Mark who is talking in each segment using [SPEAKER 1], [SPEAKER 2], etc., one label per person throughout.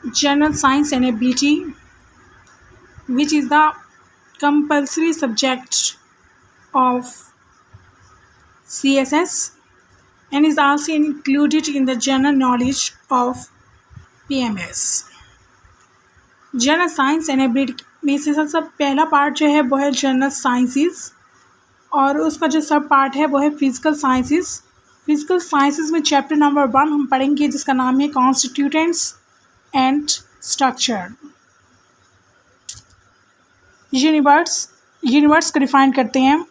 [SPEAKER 1] General Science and Ability, which is the compulsory subject of CSS and is also included in the general knowledge of PMS. General science and ability में से सबसे पहला part जो है वो है general sciences और उसका जो सब पार्ट है वो है फिजिकल साइंसेस। फिजिकल साइंसेस में चैप्टर नंबर 1 हम पढ़ेंगे जिसका नाम है कॉन्स्टिट्यूटेंट्स एंड स्ट्रक्चर। यूनिवर्स को डिफाइन करते हैं।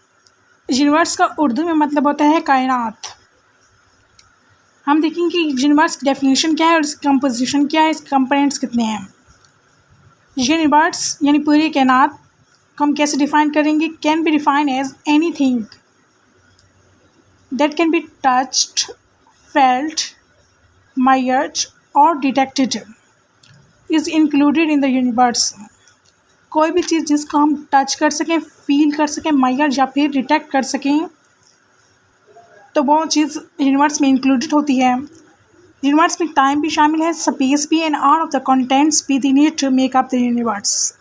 [SPEAKER 1] यूनिवर्स का उर्दू में मतलब होता है कायनात। हम देखेंगे कि यूनिवर्स की डेफिनेशन क्या है और इसकी कंपोजिशन क्या है, इसके कंपोनेंट्स कितने हैं। यूनिवर्स यानी पूरी कायनात को हम कैसे डिफाइन करेंगे? Can be define as anything that can be touched, felt, measured और detected is included in the universe. कोई भी चीज़ जिसको हम टच कर सकें, फील कर सकें, मेजर या फिर डिटेक्ट कर सकें तो वो चीज़ यूनिवर्स में इंक्लूडेड होती है। यूनिवर्स में टाइम भी शामिल है, स्पेस भी and all of the contents within it to make up the universe.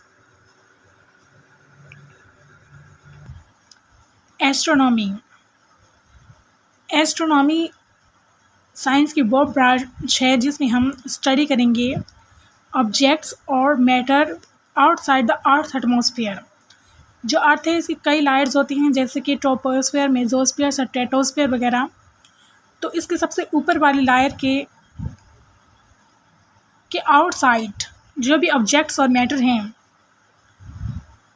[SPEAKER 1] Astronomy science की वो ब्रांच है जिसमें हम स्टडी करेंगे ऑब्जेक्ट्स और matter outside the earth atmosphere. जो अर्थ है इसकी कई लायर्स होती हैं जैसे कि ट्रोपोस्फेयर, मेसोस्फेयर, स्ट्रेटोस्फेयर वगैरह। तो इसके सबसे ऊपर वाली लायर के आउटसाइड जो भी ऑब्जेक्ट्स और मैटर हैं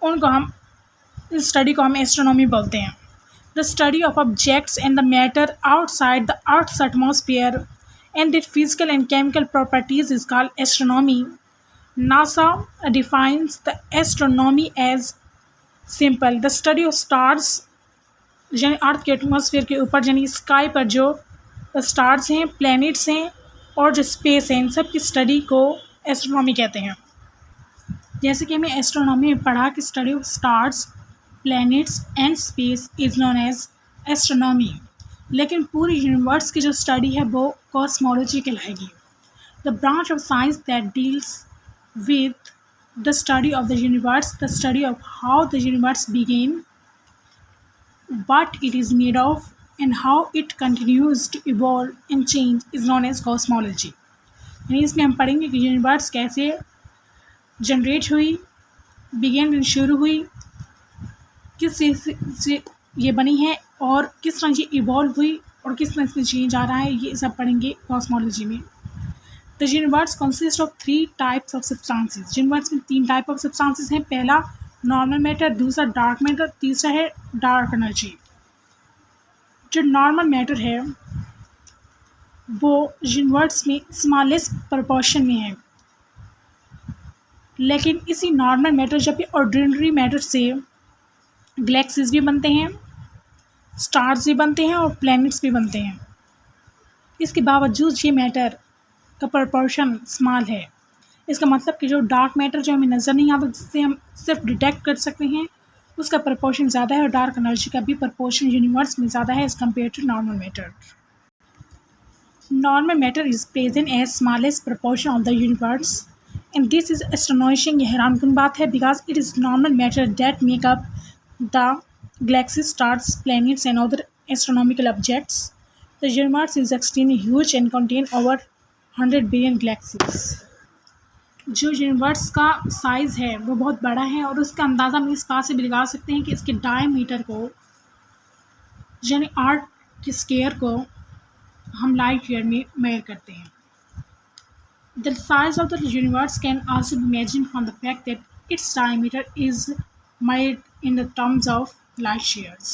[SPEAKER 1] उनको हम इस स्टडी को हम एस्ट्रोनॉमी बोलते हैं। The study of objects and the matter outside the Earth's atmosphere and their physical and chemical properties is called astronomy. NASA defines the astronomy as simple the study of stars, यानी अर्थ के atmosphere के ऊपर यानी sky पर जो stars हैं, planets हैं और जो स्पेस है, इन सब की स्टडी को एस्ट्रोनॉमी कहते हैं। जैसे कि हमें एस्ट्रोनॉमी में पढ़ा कि study of stars, planets and space is known as astronomy. लेकिन पूरी यूनिवर्स की जो स्टडी है वो कॉस्मोलॉजी कहलाएगी। The branch of science that deals with the study of the universe, the study of how the universe began, what it is made of and how it continues to evolve and change is known as cosmology। यानी इसमें हम पढ़ेंगे कि universe कैसे generate हुई, begin शुरू हुई, किस चीज़ से ये बनी है और किस तरह ये इवॉल्व हुई और किस तरह इसमें चेंज आ रहा है, ये सब पढ़ेंगे कॉस्मोलॉजी में। The universe consist of 3 types of substances. Universe में 3 टाइप ऑफ सब्सटेंसेस हैं। पहला नॉर्मल मैटर, दूसरा डार्क मैटर, तीसरा है डार्क एनर्जी। जो नॉर्मल मैटर है वो यूनिवर्स में स्मॉलेस्ट प्रोपोर्शन में है, लेकिन इसी नॉर्मल मैटर जब भी ऑर्डिनरी मैटर से गैलेक्सीज भी बनते हैं, स्टार्स भी बनते हैं और प्लैनेट्स भी बनते हैं। इसके बावजूद ये मैटर का प्रोपोर्शन स्मॉल है। इसका मतलब कि जो डार्क मैटर जो हमें नज़र नहीं आता, जिससे हम सिर्फ डिटेक्ट कर सकते हैं, उसका प्रोपोर्शन ज़्यादा है और डार्क एनर्जी का भी प्रोपोर्शन यूनिवर्स में ज़्यादा है as compare to normal matter. Normal matter is present as smallest proportion of the universe and this is astonishing. ये हैरानकुन बात है because it is normal matter that make up the galaxies, stars, planets and other astronomical objects. The universe is extremely huge and contain over 100 billion galaxies. जो universe का size है वो बहुत बड़ा है और उसका अंदाज़ा हम इस बात से भी लगा सकते हैं कि इसके डायमीटर को यानी आर्ट के स्केयर को हम लाइट ईयर में मेजर करते हैं। The size of the universe can also be imagined from the fact that its diameter is measured in the terms of light years।